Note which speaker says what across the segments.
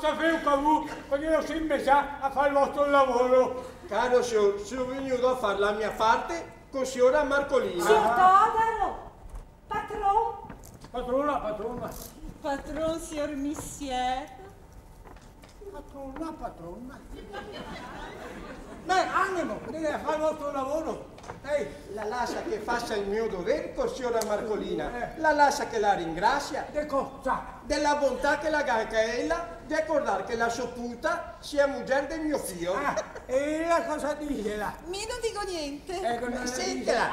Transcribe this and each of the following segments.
Speaker 1: sapevo che voi potete sempre già a fare il vostro lavoro.
Speaker 2: Caro signor, sono venuto a fare la mia parte con signora Marcolina.
Speaker 3: Signor Todaro, patron.
Speaker 1: Patrona, patrona.
Speaker 3: Patron, signor Missier.
Speaker 1: Patrona, patrona. Beh, animo, deve fare il vostro lavoro. Ehi,
Speaker 2: La lascia che faccia il mio dovere con signora Marcolina. La lascia che la ringrazia.
Speaker 1: che cosa?
Speaker 2: Della bontà che la ganca ella di accordare che la sua puta sia moglie del mio figlio.
Speaker 1: E la cosa dice là?
Speaker 3: Mi non dico niente.
Speaker 1: Ecco, non
Speaker 2: Sentila.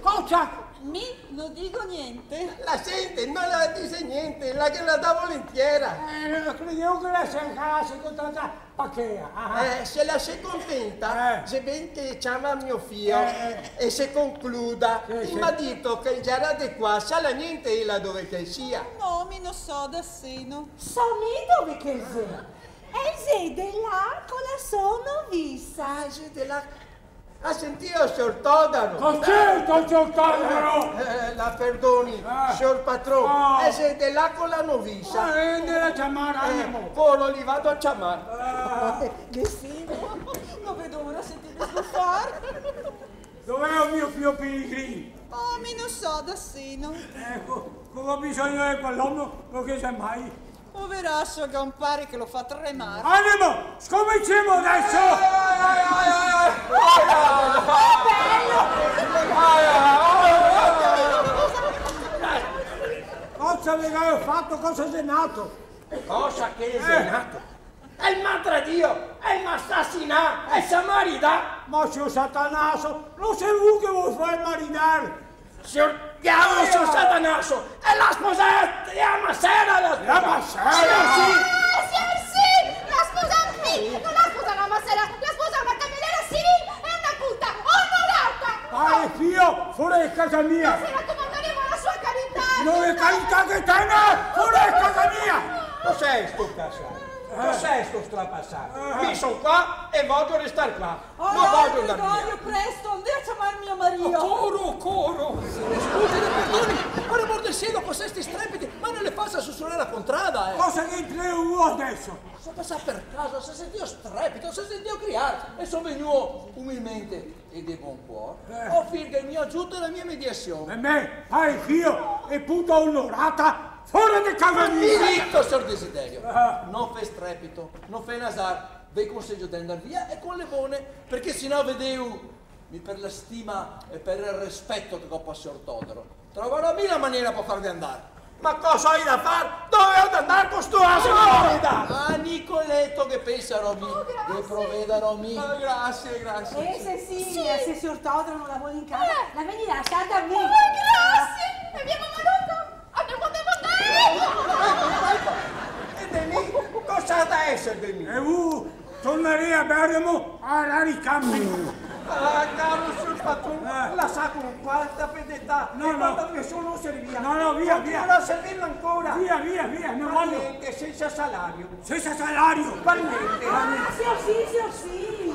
Speaker 1: Cosa?
Speaker 3: Mi non dico niente.
Speaker 2: La sente, non la dice niente, la che la dà volentiera.
Speaker 1: Credevo che la sei contenta pacchea.
Speaker 2: Se la sei contenta, se ben che chiama mio figlio e se concluda, il marito che già era di qua, sa la niente e la dove che sia.
Speaker 3: No, mi non so da seno.
Speaker 4: So mi dove che sei? E sei dell'arcola sono vista.
Speaker 2: Se te la... Ha sentito, signor Todaro?
Speaker 1: Concerto, signor Todaro!
Speaker 2: La perdoni, signor patrone, e se te la con la novisa.
Speaker 1: Della chiamare, animo.
Speaker 2: Coro li vado a chiamare.
Speaker 3: Non vedo ora sentire sbuffare.
Speaker 1: Dov'è il mio figlio Pellegrini?
Speaker 3: Oh, mi non so da seno.
Speaker 1: Ecco, come ho bisogno di quell'uomo, non che sai mai.
Speaker 3: Poveraccio Gampari che lo fa tremare.
Speaker 1: Animo, scominciamo adesso! Cosa aveva fatto? Cosa sei nato?
Speaker 2: Cosa che sei nato? È il matradio, è il assassinato, è il samarita.
Speaker 1: Ma signor Satanaso, non sei voi che vuoi fare marinare!
Speaker 2: Signor diavolo, signor Satanaso, è la sposata di Amassera la sposa.
Speaker 1: La Massera?
Speaker 5: Sì, la sposa qui, non la sposa una massera, la sposa una cameriera civile e una puta onorata!
Speaker 1: Pare figlio, fuori di casa mia!
Speaker 5: Se raccomanderemo alla sua carità!
Speaker 1: Non è carità che tenga, fuori di casa mia!
Speaker 2: Cos'è sto cassato? Cos'è sto strapassato? Mi sono qua e voglio restare qua. Non voglio andare
Speaker 3: Gregorio,
Speaker 2: via.
Speaker 3: presto, andate a chiamare mio marito.
Speaker 6: Coro! Scusi, perdoni, per amor del cielo, cos'è sti strepiti? Ma non le faccia sussurrare la contrada,
Speaker 1: Cosa che entrevo adesso?
Speaker 6: Sono passato per caso, si sentito strepito, si sentito criare e sono venuto umilmente e di buon cuore a offrire il mio aiuto e la mia mediazione.
Speaker 1: E me, pare figlio, e puta onorata, fuori di casa mia!
Speaker 6: Zitto, signor Desiderio, non fai strepito, non fai nasar, vi consiglio di andare via e con le buone, perché sennò vedevo, per la stima e per il rispetto che ho per signor Todaro, troverò mille maniere per farvi andare.
Speaker 2: Ma cosa hai da fare? Dove ho da andare con sto asino?
Speaker 6: Ah, Nicoletto che penserò mi, che provvederò mi.
Speaker 2: Grazie, grazie.
Speaker 4: Cecilia, se signor Todaro non la vuole in casa, la vedi lasciata a me.
Speaker 5: Grazie! Abbiamo maluco!
Speaker 2: E di lì, cosa da essere di lì?
Speaker 1: E tornerei a Bergamo alla ricambio.
Speaker 2: Caro signor patrone, la sa con quanta fedeltà
Speaker 1: No,
Speaker 2: e
Speaker 1: no.
Speaker 2: quanta nessuno serviva.
Speaker 1: No, via, via.
Speaker 2: Continua a servirla ancora.
Speaker 1: Via, non
Speaker 2: Per
Speaker 1: voglio.
Speaker 2: niente, senza salario.
Speaker 1: Senza salario.
Speaker 2: Per niente.
Speaker 4: Signor sì.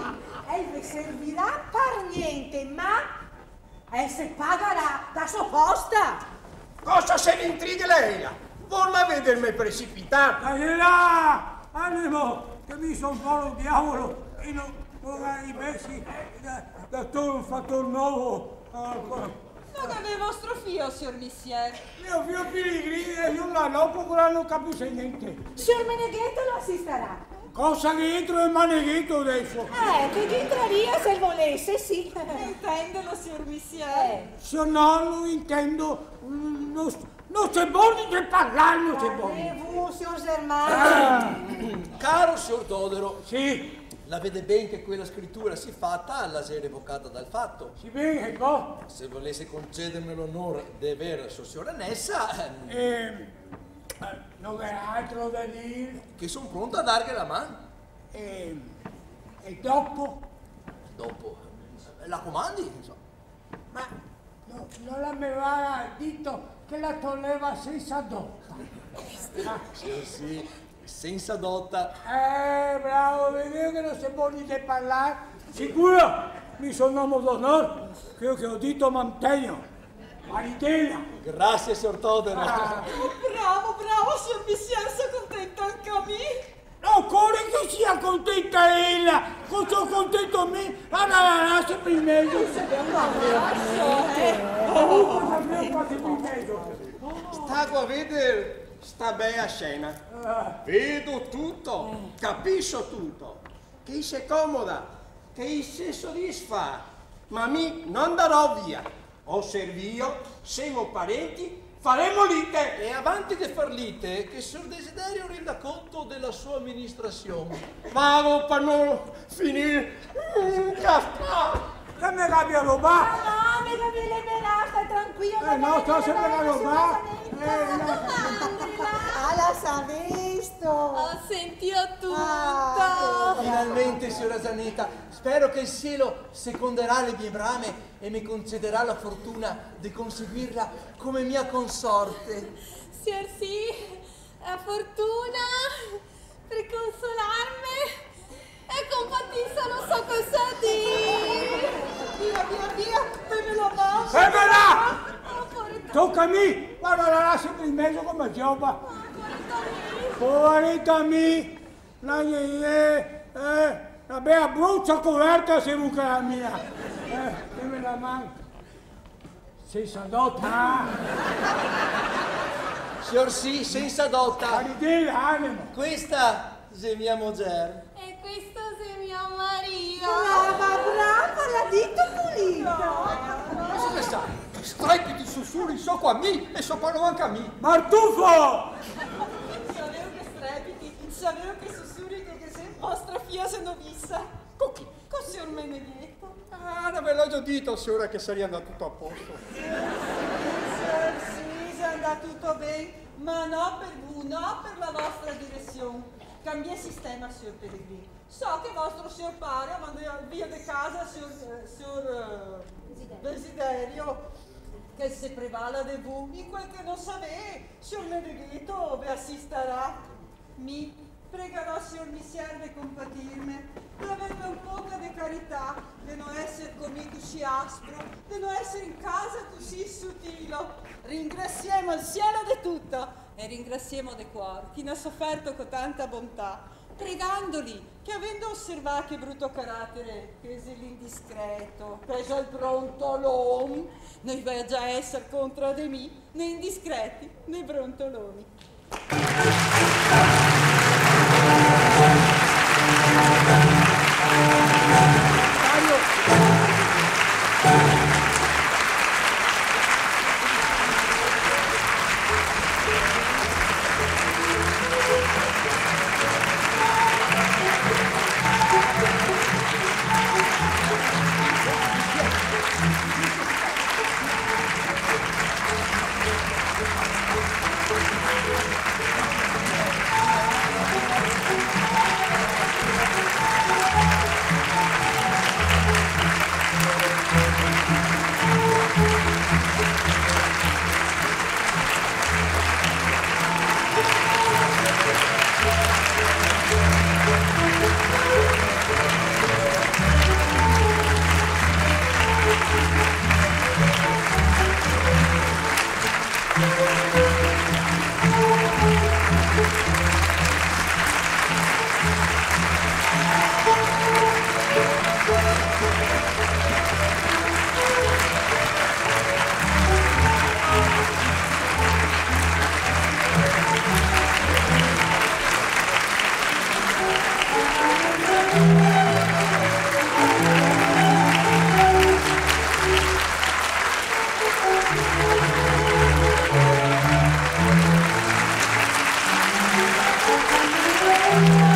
Speaker 4: E vi servirà per niente, ma se paga da sua posta.
Speaker 2: Cosa se ne intriga lei? Vuole vedermi precipitato?
Speaker 1: Dai là, animo, che mi sono un po' il diavolo e non i messi da tutto un fattore nuovo.
Speaker 3: Non aveva vostro figlio, signor Missier.
Speaker 1: Mio figlio Pellegrini e io non capisce niente.
Speaker 4: Signor Meneghetto lo assisterà.
Speaker 1: Cosa che entro nel maneghetto adesso?
Speaker 4: Che entraria se volesse, sì.
Speaker 3: Intendelo, signor Missier.
Speaker 1: Se non lo intendo, non c'è buono di parlare, non c'è buono.
Speaker 4: E voi, signor Germano?
Speaker 6: Caro signor Todaro,
Speaker 1: Sì,
Speaker 6: la vede ben che quella scrittura si fatta alla sera evocata dal fatto.
Speaker 1: si vede, boh.
Speaker 6: Se volesse concedermi l'onore di avere sua sorella Nessa,
Speaker 1: Non è altro da dire.
Speaker 6: che sono pronto a dargli la mano.
Speaker 1: E dopo?
Speaker 6: Dopo, la comandi, insomma.
Speaker 1: Ma no, non l'aveva detto che la toglieva senza dotta.
Speaker 6: Sì, senza dotta.
Speaker 1: Bravo, vedevo che non sei buoni di parlare. Sicuro, mi sono uomo d'onore, quello che ho detto mantengo. Maritella.
Speaker 6: Grazie, signor Todaro.
Speaker 3: Bravo, signor Missier, sono contento anche a me.
Speaker 1: contenta ella, con sono contento me, allora sempre in mezzo.
Speaker 2: Stavo a vedere sta bella scena. Vedo tutto, capisco tutto. Che sei comoda, che sei soddisfa. Ma mi non darò via. O servio, siamo parenti, faremo lite.
Speaker 6: E avanti di far lite, che Sor Desiderio renda conto della sua amministrazione.
Speaker 2: Vado per non finire un caffè.
Speaker 1: Che me cambia roba?
Speaker 4: No, mi capisce bene, stai tranquillo.
Speaker 1: No, sto sempre la roba.
Speaker 4: La sa visto.
Speaker 3: Ho sentito tutto.
Speaker 6: Finalmente, signora Zanetta, spero che il cielo seconderà le mie brame e mi concederà la fortuna di conseguirla come mia consorte.
Speaker 3: Signor sì, la fortuna per consolarmi. E compatissa non so cosa dire.
Speaker 4: Via, poi me lo mangio.
Speaker 1: Fermela!
Speaker 3: Porca
Speaker 1: Toccami! Guarda, la lascio in mezzo come giobba. Poveretta mi! La bella brucia coperta se vuoi che la mia. Che me la manca. Sei sadotta?
Speaker 6: Signor sì, senza dotta.
Speaker 1: Carità l'anima.
Speaker 6: Questa è mia mogere.
Speaker 3: E questo è mio marito.
Speaker 4: Brava, la dito pulita.
Speaker 2: Cosa sai? Strepiti, sussurri, so qua a me e so parlo anche a me.
Speaker 1: Martufo!
Speaker 3: Sapevo che strepiti, sapevo che sussurri che sei vostra figlia se non vissa.
Speaker 2: Con chi?
Speaker 3: Con signor Benedetto.
Speaker 2: Ah, non ve l'ho già detto, signora, che sarebbe andato tutto a posto.
Speaker 3: Sì, è andato tutto bene, ma no per voi, no per la vostra direzione. Cambia sistema, signor Pellegrini. So che vostro signor pare ha mandato via di casa signor Desiderio, che se prevala di voi, in quel che non sapete, signor Benedetto vi assisterà. Mi pregherò, signor Missier, di compatirmi, di avermi un po' di carità, di non essere conmigo così aspro, di non essere in casa così sottile. Ringraziamo il cielo di tutto e ringraziamo di cuore chi ne ha sofferto con tanta bontà, pregandoli che avendo osservato che brutto carattere, che è l'indiscreto, preso il brontolone, noi vai già essere contro di me, né indiscreti né brontoloni.
Speaker 7: Thank you.